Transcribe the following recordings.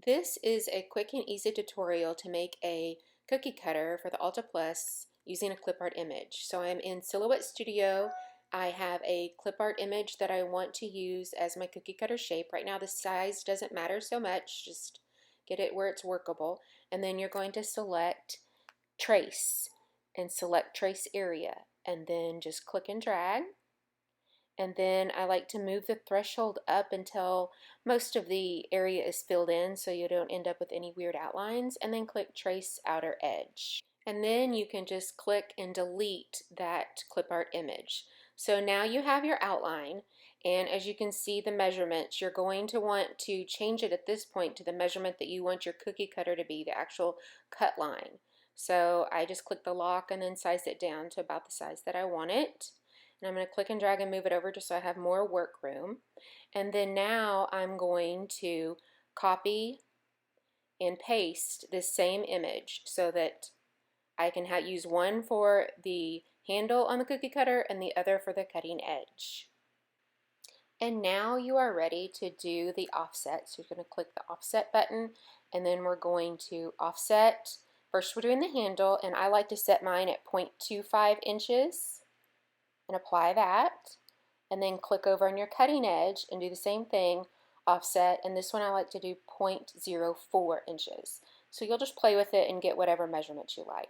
This is a quick and easy tutorial to make a cookie cutter for the Alta Plus using a clip art image. So I'm in Silhouette Studio. I have a clip art image that I want to use as my cookie cutter shape. Right now the size doesn't matter so much, just get it where it's workable. And then you're going to select Trace and select Trace Area and then just click and drag. And then I like to move the threshold up until most of the area is filled in so you don't end up with any weird outlines, and then click Trace Outer Edge. And then you can just click and delete that clip art image. So now you have your outline, and as you can see the measurements, you're going to want to change it at this point to the measurement that you want your cookie cutter to be, the actual cut line. So I just click the lock and then size it down to about the size that I want it. And I'm going to click and drag and move it over just so I have more work room. And then now I'm going to copy and paste this same image so that I can use one for the handle on the cookie cutter and the other for the cutting edge. And now you are ready to do the offset. So you're going to click the offset button and then we're going to offset. First we're doing the handle, and I like to set mine at 0.25 inches. And apply that, and then click over on your cutting edge and do the same thing, offset, and this one I like to do 0.04 inches. So you'll just play with it and get whatever measurements you like.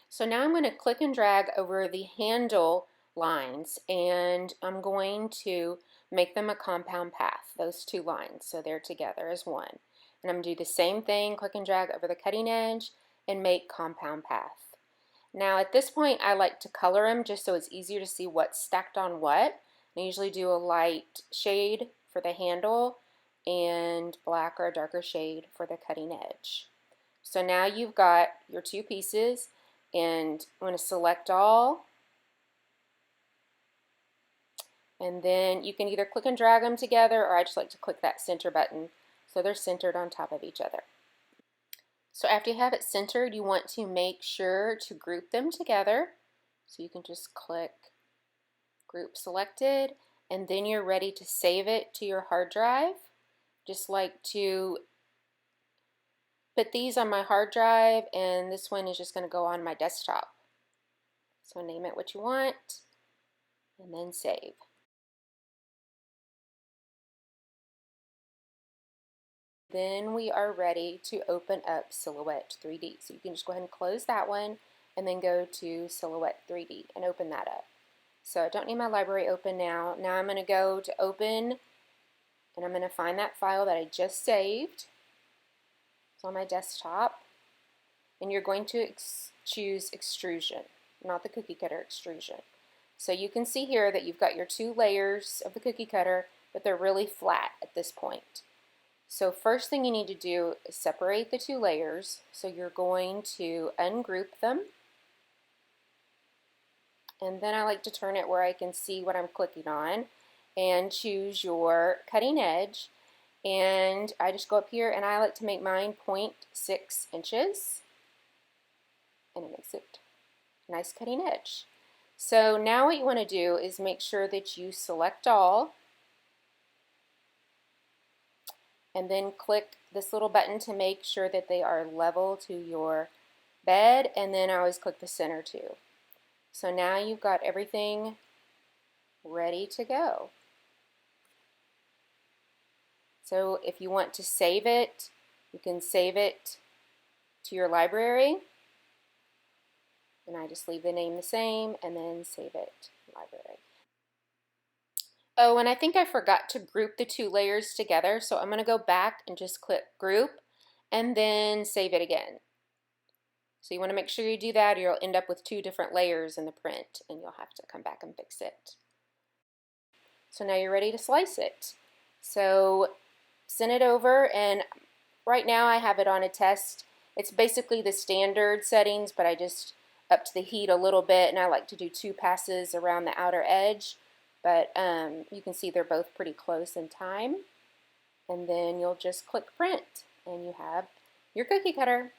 So now I'm going to click and drag over the handle lines, and I'm going to make them a compound path, those two lines, so they're together as one. And I'm going to do the same thing, click and drag over the cutting edge and make compound path. Now at this point I like to color them just so it's easier to see what's stacked on what. I usually do a light shade for the handle and black or a darker shade for the cutting edge. So now you've got your two pieces, and I'm going to select all, and then you can either click and drag them together, or I just like to click that center button so they're centered on top of each other. So after you have it centered, you want to make sure to group them together. So you can just click Group Selected, and then you're ready to save it to your hard drive. Just like to put these on my hard drive, and this one is just going to go on my desktop. So name it what you want, and then save. Then we are ready to open up Silhouette 3D. So you can just go ahead and close that one and then go to Silhouette 3D and open that up. So I don't need my library open now. Now I'm going to go to open, and I'm going to find that file that I just saved. It's on my desktop. And you're going to choose extrusion, not the cookie cutter extrusion. So you can see here that you've got your two layers of the cookie cutter, but they're really flat at this point. So first thing you need to do is separate the two layers. So you're going to ungroup them. And then I like to turn it where I can see what I'm clicking on, and choose your cutting edge. And I just go up here and I like to make mine 0.6 inches. And it makes it a nice cutting edge. So now what you want to do is make sure that you select all, and then click this little button to make sure that they are level to your bed, and then I always click the center too. So now you've got everything ready to go. So if you want to save it, you can save it to your library, and I just leave the name the same and then save it to library. Oh, and I think I forgot to group the two layers together, so I'm going to go back and just click Group and then save it again. So you want to make sure you do that, or you'll end up with two different layers in the print and you'll have to come back and fix it. So now you're ready to slice it. So send it over, and right now I have it on a test. It's basically the standard settings, but I just upped the heat a little bit, and I like to do 2 passes around the outer edge. But you can see they're both pretty close in time. And then you'll just click print, and you have your cookie cutter.